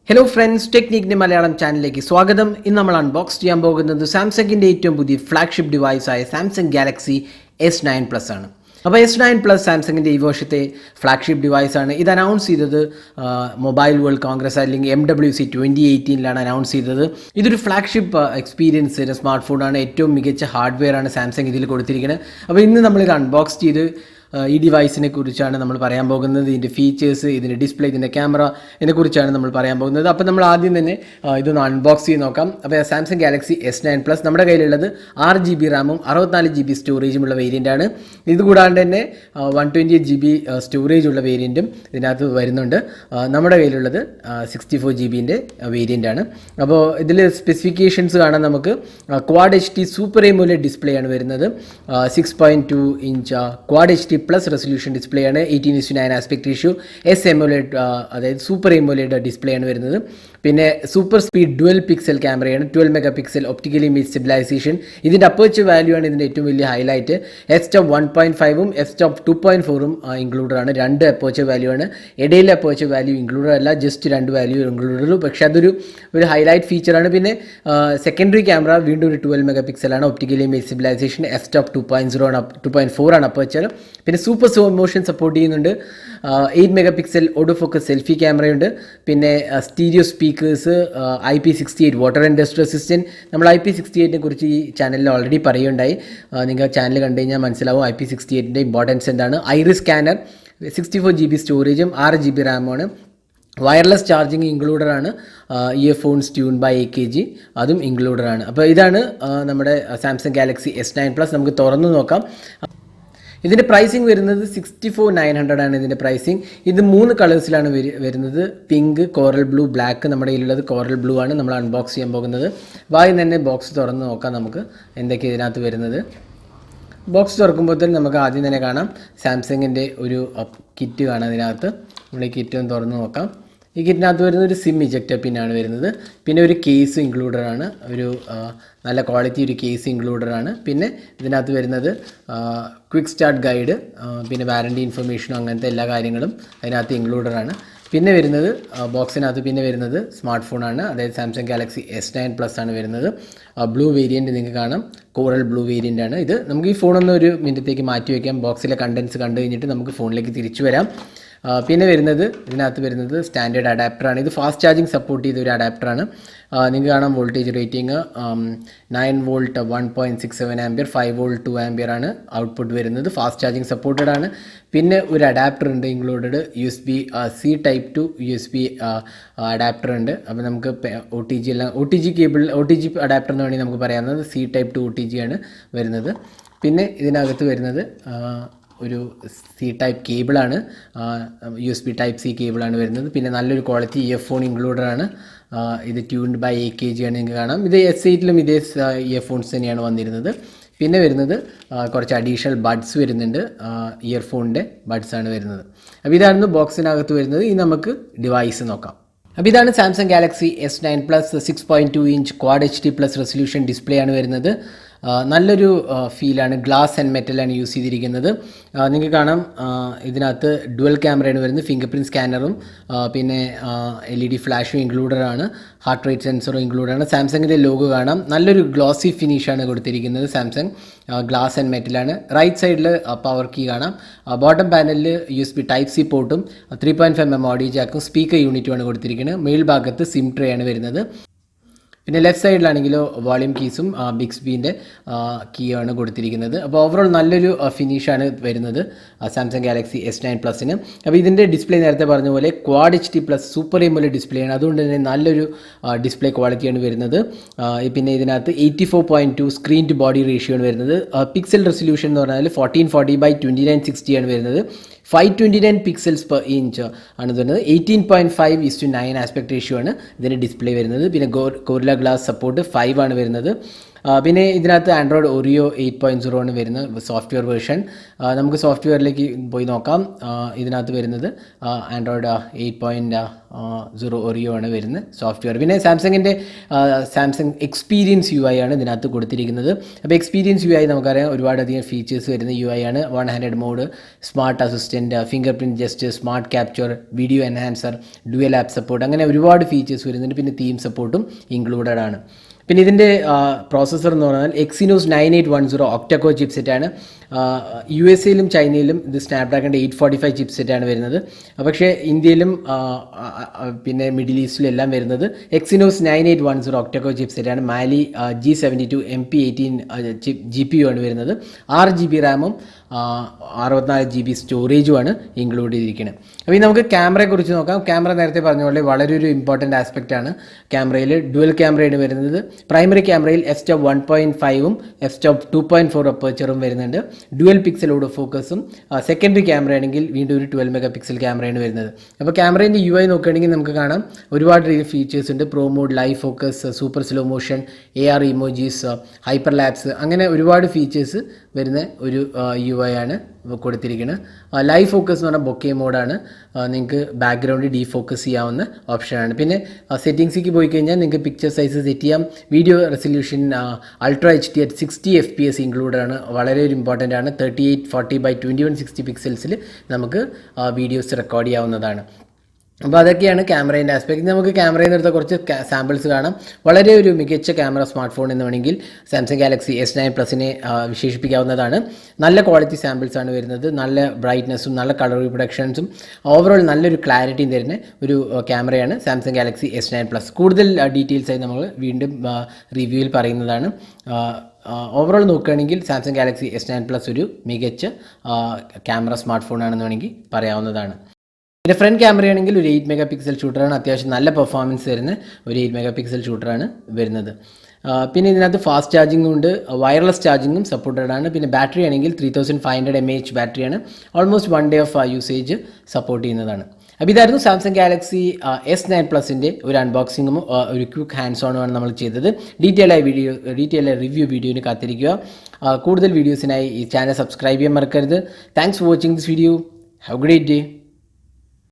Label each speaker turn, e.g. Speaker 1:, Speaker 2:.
Speaker 1: Hello friends, Technique Malayalam channel Swagadam. In നമ്മൾ unbox ചെയ്യാൻ പോകുന്നത് സാംസങ്ങിൻ്റെ ഏറ്റവും പുതിയ ഫ്ലാഗ്ഷിപ്പ് ഡിവൈസായ സാംസങ് ഗാലക്സി S9 Plus ആണ്. അപ്പോൾ S9 Plus സാംസങ്ങിൻ്റെ ഈ വർഷത്തെ ഫ്ലാഗ്ഷിപ്പ് ഡിവൈസാണ്. ഇത് അനൗൺസ് ചെയ്തത് മൊബൈൽ വേൾഡ് കോൺഗ്രസ് അല്ലെങ്കിൽ MWC 2018 അനൗൺസ് ചെയ്തത്. ഇതൊരു ഫ്ലാഗ്ഷിപ്പ് എക്സ്പീരിയൻസ് സ്മാർട്ട് ഫോണാണ്. ഏറ്റവും മികച്ച ഹാർഡ്വെയർ ആണ് സാംസങ് ഇതിൽ കൊടുത്തിരിക്കുന്നത്. അപ്പോൾ ഇന്ന് നമ്മളിത് അൺബോക്സ് ചെയ്ത് ഈ ഡിവൈസിനെ കുറിച്ചാണ് നമ്മൾ പറയാൻ പോകുന്നത്. ഇതിൻ്റെ ഫീച്ചേഴ്സ്, ഇതിൻ്റെ ഡിസ്പ്ലേ, ഇതിൻ്റെ ക്യാമറ ഇതിനെക്കുറിച്ചാണ് നമ്മൾ പറയാൻ പോകുന്നത്. അപ്പോൾ നമ്മൾ ആദ്യം തന്നെ ഇതൊന്ന് അൺബോക്സ് ചെയ്ത് നോക്കാം. അപ്പോൾ സാംസങ് ഗാലക്സി S9 Plus നമ്മുടെ കയ്യിലുള്ളത് 6GB റാമും 64GB സ്റ്റോറേജുമുള്ള വേരിയൻ്റാണ്. ഇതുകൂടാണ്ട് തന്നെ 128GB സ്റ്റോറേജ് ഉള്ള വേരിയൻറ്റും ഇതിനകത്ത് വരുന്നുണ്ട്. നമ്മുടെ കയ്യിലുള്ളത് 64GBൻ്റെ വേരിയൻ്റാണ്. അപ്പോൾ ഇതിൽ സ്പെസിഫിക്കേഷൻസ് കാണാൻ നമുക്ക് quad HD super AMOLED display ആണ് വരുന്നത്. 6.2 inch quad HD plus resolution display ആണ്. 18:9 ആസ്പെക്ട് റേഷ്യോ. SAMOLED അതായത് സൂപ്പർ AMOLED ഡിസ്പ്ലേ ആണ് വരുന്നത്. പിന്നെ സൂപ്പർ സ്പീഡ് ഡുവൽ പിക്സൽ ക്യാമറയാണ്. 12 MP ഒപ്റ്റിക്കൽ ഇമേജ് സ്റ്റെബിലൈസേഷൻ. ഇതിൻ്റെ അപ്പേർച്ചർ വാല്യൂ ആണ് ഇതിൻ്റെ ഏറ്റവും വലിയ ഹൈലൈറ്റ്. f-stop 1.5ഉം f-stop 2.4ഉം ഇൻക്ലൂഡഡ് ആണ്. രണ്ട് അപ്പേർച്ചർ വാല്യൂ ആണ്. ഇടയിലെ അപ്പേർച്ചർ വാല്യൂ ഇൻക്ലൂഡഡ് അല്ല, ജസ്റ്റ് രണ്ട് വാല്യൂ ഇൻക്ലൂഡഡ് ഉള്ളൂ. പക്ഷേ അതൊരു ഹൈലൈറ്റ് ഫീച്ചറാണ്. പിന്നെ സെക്കൻഡറി ക്യാമറ വീണ്ടും ഒരു 12 MP ആണ്. Optical image stabilisation. f-stop 2.4 ആണ് അപ്പേർച്ചർ. പിന്നെ സൂപ്പർ സ്ലോ മോഷൻ സപ്പോർട്ട് ചെയ്യുന്നുണ്ട്. 8 MP ഓട്ടോ ഫോക്കസ് സെൽഫി ക്യാമറയുണ്ട്. പിന്നെ stereo speakers, IP68 water and dust resistant. നമ്മൾ IP68നെ കുറിച്ച് ഈ ചാനലിൽ ഓൾറെഡി പറയുകയുണ്ടായി. നിങ്ങൾ ചാനൽ കണ്ടു കഴിഞ്ഞാൽ മനസ്സിലാവും IP68ൻ്റെ ഇമ്പോർട്ടൻസ് എന്താണ്. ഐറിസ് സ്കാനർ, 64GB സ്റ്റോറേജും 6GB റാമാണ്. വയർലെസ് ചാർജിങ് ഇൻക്ലൂഡഡ് ആണ്. ഇയർഫോൺസ് ട്യൂൺ ബൈ AKG അതും ഇൻക്ലൂഡഡ് ആണ്. അപ്പോൾ ഇതാണ് നമ്മുടെ സാംസങ് ഗാലക്സി S9 Plus. നമുക്ക് തുറന്നു നോക്കാം. ഇതിൻ്റെ പ്രൈസിങ് വരുന്നത് 64,900 ആണ് ഇതിൻ്റെ പ്രൈസിങ്. ഇത് 3 കളേഴ്സിലാണ് വരുന്നത്. Pink, coral blue, black. നമ്മുടെ കയ്യിലുള്ളത് കോറൽ ബ്ലൂ ആണ്. നമ്മൾ അൺബോക്സ് ചെയ്യാൻ പോകുന്നത്. വായി തന്നെ ബോക്സ് തുറന്ന് നോക്കാം നമുക്ക് എന്തൊക്കെയാണ് ഇതിനകത്ത് വരുന്നത്. ബോക്സ് തുറക്കുമ്പോൾ തന്നെ നമുക്ക് ആദ്യം തന്നെ കാണാം സാംസങ്ങിൻ്റെ ഒരു കിറ്റ് കാണാം ഇതിനകത്ത്. നമ്മൾ ഈ കിറ്റ് ഒന്ന് തുറന്ന് നോക്കാം. ഈ കിറ്റിനകത്ത് വരുന്നത് ഒരു സിം ഇജക്റ്റർ പിന്നാണ് വരുന്നത്. പിന്നെ ഒരു കേസ് ഇൻക്ലൂഡഡ് ആണ്. ഒരു നല്ല ക്വാളിറ്റി ഒരു കേസ് ഇൻക്ലൂഡഡ് ആണ്. പിന്നെ ഇതിനകത്ത് വരുന്നത് ക്വിക്ക് സ്റ്റാർട്ട് ഗൈഡ്, പിന്നെ വാറണ്ടി ഇൻഫർമേഷനും അങ്ങനത്തെ എല്ലാ കാര്യങ്ങളും അതിനകത്ത് ഇൻക്ലൂഡഡ് ആണ്. പിന്നെ വരുന്നത് ബോക്സിനകത്ത് പിന്നെ വരുന്നത് സ്മാർട്ട് ഫോണാണ്. അതായത് സാംസങ് ഗാലക്സി S9 Plus ആണ് വരുന്നത്. ബ്ലൂ വേരിയൻറ്റ് നിങ്ങൾക്ക് കാണാം. കോറൽ ബ്ലൂ വേരിയൻ്റ് ആണ് ഇത്. നമുക്ക് ഈ ഫോണൊന്ന് ഒരു മിനിറ്റത്തേക്ക് മാറ്റി വയ്ക്കാം. ബോക്സിലെ കണ്ടൻസ് കണ്ടു കഴിഞ്ഞിട്ട് നമുക്ക് ഫോണിലേക്ക് തിരിച്ചു വരാം. പിന്നെ വരുന്നത് ഇതിനകത്ത് വരുന്നത് സ്റ്റാൻഡേർഡ് അഡാപ്റ്ററാണ്. ഇത് ഫാസ്റ്റ് ചാർജിങ് സപ്പോർട്ട് ചെയ്ത ഒരു അഡാപ്റ്ററാണ്. നിങ്ങൾക്ക് കാണാം voltage rating 9 volt 1.67 ampere, 5 volt 2 ampere ആണ് ഔട്ട്പുട്ട് വരുന്നത്. ഫാസ്റ്റ് ചാർജിങ് സപ്പോർട്ടഡ് ആണ്. പിന്നെ ഒരു അഡാപ്റ്റർ ഉണ്ട് included. USB C Type 2 USB adapter ഉണ്ട്. അപ്പോൾ നമുക്ക് OTG എല്ലാം OTG അഡാപ്റ്റർ എന്ന് വേണമെങ്കിൽ നമുക്ക് പറയാവുന്നത്. C Type 2 OTG ആണ് വരുന്നത്. പിന്നെ ഇതിനകത്ത് വരുന്നത് ഒരു C Type കേബിളാണ്. USB Type C കേബിളാണ് വരുന്നത്. പിന്നെ നല്ലൊരു ക്വാളിറ്റി ഇയർഫോൺ ഇൻക്ലൂഡഡ് ആണ്. ഇത് ട്യൂൺഡ് ബൈ AKG ആണ് നിങ്ങൾക്ക് കാണാം. ഇത് S8ലും ഇതേ ഇയർഫോൺസ് തന്നെയാണ് വന്നിരുന്നത്. പിന്നെ വരുന്നത് കുറച്ച് അഡീഷണൽ ബഡ്സ് വരുന്നുണ്ട്. ഇയർഫോണിൻ്റെ ബഡ്സാണ് വരുന്നത്. അപ്പോൾ ഇതാണ് ബോക്സിനകത്ത് വരുന്നത്. ഇനി നമുക്ക് ഡിവൈസ് നോക്കാം. അപ്പോൾ ഇതാണ് Samsung Galaxy S9 Plus. 6.2 inch quad HD plus resolution display ആണ് വരുന്നത്. നല്ലൊരു ഫീലാണ്. ഗ്ലാസ് ആൻഡ് മെറ്റലാണ് യൂസ് ചെയ്തിരിക്കുന്നത്. നിങ്ങൾക്ക് കാണാം ഇതിനകത്ത് ഡുവൽ ക്യാമറയാണ് വരുന്നത്. ഫിംഗർ പ്രിൻറ്റ് സ്കാനറും പിന്നെ LED ഫ്ലാഷും ഇൻക്ലൂഡഡ് ആണ്. ഹാർട്ട് റേറ്റ് സെൻസറും ഇൻക്ലൂഡഡ് ആണ്. സാംസങ്ങിൻ്റെ ലോഗോ കാണാം. നല്ലൊരു ഗ്ലോസി ഫിനിഷാണ് കൊടുത്തിരിക്കുന്നത്. സാംസങ് ഗ്ലാസ് ആൻഡ് മെറ്റലാണ്. റൈറ്റ് സൈഡിൽ പവർ കീ കാണാം. ബോട്ടം പാനലിൽ USB Type C പോർട്ടും 3.5mm ഓഡിയോ ജാക്കും സ്പീക്കർ യൂണിറ്റുമാണ് കൊടുത്തിരിക്കുന്നത്. മേൽഭാഗത്ത് സിം ട്രേ ആണ് വരുന്നത്. പിന്നെ ലെഫ്റ്റ് സൈഡിലാണെങ്കിലോ വോളിയം കീസും ബിക്സ്ബീൻ്റെ കീയാണ് കൊടുത്തിരിക്കുന്നത്. അപ്പോൾ ഓവറോൾ നല്ലൊരു ഫിനിഷാണ് വരുന്നത് സാംസങ് ഗാലക്സി S9 Plusന്. അപ്പോൾ ഇതിൻ്റെ ഡിസ്പ്ലേ നേരത്തെ പറഞ്ഞ പോലെ quad HD plus super AMOLED display ആണ്. അതുകൊണ്ട് തന്നെ നല്ലൊരു ഡിസ്പ്ലേ ക്വാളിറ്റിയാണ് വരുന്നത്. പിന്നെ ഇതിനകത്ത് 84.2 സ്ക്രീൻ ടു ബോഡി റേഷ്യോ ആണ് വരുന്നത്. പിക്സൽ റെസൊല്യൂഷൻ എന്ന് പറഞ്ഞാൽ 1440x2960 ആണ് വരുന്നത്. 529 പിക്സൽസ് പെർ ഇഞ്ച് ആണ് വരുന്നത്. 18.5:9 ആസ്പെക്ട് റേഷ്യോ ആണ് ഇതിൻ്റെ ഡിസ്പ്ലേ വരുന്നത്. പിന്നെ ഗോറില്ല ഗ്ലാസ് സപ്പോർട്ട് 5 ആണ് വരുന്നത്. പിന്നെ ഇതിനകത്ത് ആൻഡ്രോയിഡ് ഒറിയോ 8.0 ആണ് വരുന്നത് സോഫ്റ്റ്വെയർ വേർഷൻ. നമുക്ക് സോഫ്റ്റ്വെയറിലേക്ക് പോയി നോക്കാം. ഇതിനകത്ത് വരുന്നത് ആൻഡ്രോയിഡ് 8.0 ഒറിയോ ആണ് വരുന്നത് സോഫ്റ്റ്വെയർ. പിന്നെ സാംസങ്ങിൻ്റെ സാംസങ് എക്സ്പീരിയൻസ് UI ആണ് ഇതിനകത്ത് കൊടുത്തിരിക്കുന്നത്. അപ്പോൾ എക്സ്പീരിയൻസ് UI നമുക്കറിയാം ഒരുപാടധികം ഫീച്ചേഴ്സ് വരുന്ന UI ആണ്. 1 handed mode, smart assistant, finger print just, smart capture, video enhancer, dual app support, അങ്ങനെ ഒരുപാട് ഫീച്ചേഴ്സ് വരുന്നുണ്ട്. പിന്നെ തീം സപ്പോർട്ടും ഇൻക്ലൂഡഡ് ആണ്. പിന്നെ ഇതിൻ്റെ പ്രോസസ്സർ എന്ന് പറഞ്ഞാൽ Exynos 9810 Octa core ചിപ്സെറ്റാണ്. USA ചൈനയിലും ഇത് സ്നാപ്ഡ്രാഗണിൻ്റെ 845 ചിപ്സെറ്റാണ് വരുന്നത്. പക്ഷേ ഇന്ത്യയിലും പിന്നെ മിഡിൽ ഈസ്റ്റിലും എല്ലാം വരുന്നത് Exynos 9810 Octa core ചിപ്സെറ്റാണ്. മാലി G72 MP18 GPU ആണ് വരുന്നത്. 6 GB റാമും 64 GB സ്റ്റോറേജുമാണ് ഇൻക്ലൂഡ് ചെയ്തിരിക്കുന്നത്. അപ്പോൾ ഇനി നമുക്ക് ക്യാമറയെക്കുറിച്ച് നോക്കാം. ക്യാമറ നേരത്തെ പറഞ്ഞ പോലെ വളരെ ഒരു ഇമ്പോർട്ടൻ്റ് ആസ്പെക്റ്റ് ആണ്. ക്യാമറയിൽ ഡുവൽ ക്യാമറയാണ് വരുന്നത്. പ്രൈമറി ക്യാമറയിൽ f-stop 1.5ഉം f-stop 2.4 അപ്പേച്ചറും വരുന്നുണ്ട്. ഡുവൽ പിക്സൽ ഓട്ടോ ഫോക്കസും. സെക്കൻഡറി ക്യാമറ ആണെങ്കിൽ വീണ്ടും ഒരു 12 മെഗാ പിക്സൽ ക്യാമറയാണ് വരുന്നത്. അപ്പോൾ ക്യാമറേൻ്റെ UI നോക്കുകയാണെങ്കിൽ നമുക്ക് കാണാം ഒരുപാട് ഫീച്ചേഴ്സ് ഉണ്ട്. Pro mode, live focus, super slow motion, AR emojis, hyper lapse, അങ്ങനെ ഒരുപാട് ഫീച്ചേഴ്സ് വരുന്ന ഒരു UI ആണ് കൊടുത്തിരിക്കുന്നത്. ലൈവ് ഫോക്കസ് എന്ന് പറഞ്ഞാൽ ബൊക്കെ മോഡാണ്. നിങ്ങൾക്ക് ബാക്ക്ഗ്രൗണ്ട് ഡീഫോക്കസ് ചെയ്യാവുന്ന ഓപ്ഷനാണ്. പിന്നെ സെറ്റിങ്സിലേക്ക് പോയി കഴിഞ്ഞാൽ നിങ്ങൾക്ക് പിക്ചർ സൈസ് സെറ്റ് ചെയ്യാം. Video resolution ultra HD at 60 FPS included ആണ്. വളരെ ഒരു ഇമ്പോർട്ടൻ്റ് ആണ്. 3840x2160 പിക്സൽസിൽ നമുക്ക് വീഡിയോസ് റെക്കോർഡ് ചെയ്യാവുന്നതാണ്. അപ്പോൾ അതൊക്കെയാണ് ക്യാമറേൻ്റെ ആസ്പെക്ട്. നമുക്ക് ക്യാമറയിൽ നിന്ന് എടുത്ത കുറച്ച് സാമ്പിൾസ് കാണാം. വളരെ ഒരു മികച്ച ക്യാമറ സ്മാർട്ട് ഫോൺ എന്ന് വേണമെങ്കിൽ സാംസങ് ഗാലക്സി S9 പ്ലസിനെ വിശേഷിപ്പിക്കാവുന്നതാണ്. നല്ല ക്വാളിറ്റി സാമ്പിൾസ് ആണ് വരുന്നത്. നല്ല ബ്രൈറ്റ്നസ്സും നല്ല കളർ റിപ്രൊഡക്ഷൻസും ഓവറോൾ നല്ലൊരു ക്ലാരിറ്റിയും തരുന്ന ഒരു ക്യാമറയാണ് സാംസങ് ഗാലക്സി S9 പ്ലസ്. കൂടുതൽ ഡീറ്റെയിൽസായി നമ്മൾ വീണ്ടും റിവ്യൂവിൽ പറയുന്നതാണ്. ഓവറോൾ നോക്കുകയാണെങ്കിൽ സാംസങ് ഗാലക്സി S9 പ്ലസ് ഒരു മികച്ച ക്യാമറ സ്മാർട്ട് ഫോണാണെന്ന് വേണമെങ്കിൽ പറയാവുന്നതാണ്. പിന്നെ ഫ്രണ്ട് ക്യാമറയാണെങ്കിൽ ഒരു 8 മെഗാ പിക്സൽ ഷൂട്ടറാണ്. അത്യാവശ്യം നല്ല പെർഫോമൻസ് തരുന്ന ഒരു 8 മെഗാ പിക്സൽ ഷൂട്ടറാണ് വരുന്നത്. പിന്നെ ഇതിനകത്ത് ഫാസ്റ്റ് ചാർജിങ്ങും ഉണ്ട്, വയർലെസ് ചാർജിങ്ങും സപ്പോർട്ടഡ് ആണ്. പിന്നെ ബാറ്ററി ആണെങ്കിൽ 3500 mAh ബാറ്ററിയാണ്. Almost 1 day of usage support ചെയ്യുന്നതാണ്. അപ്പോൾ ഇതായിരുന്നു സാംസങ് ഗാലക്സി S9 പ്ലസിൻ്റെ ഒരു അൺബോക്സിങ്ങും ഒരു ക്വിക്ക് ഹാൻഡ്സ് ഓണുമാണ് നമ്മൾ ചെയ്തത്. ഡീറ്റെയിൽ റിവ്യൂ വീഡിയോന് കാത്തിരിക്കുക. കൂടുതൽ വീഡിയോസിനായി ഈ ചാനൽ സബ്സ്ക്രൈബ് ചെയ്യാൻ മറക്കരുത്. Thanks for watching this video. Have A great day.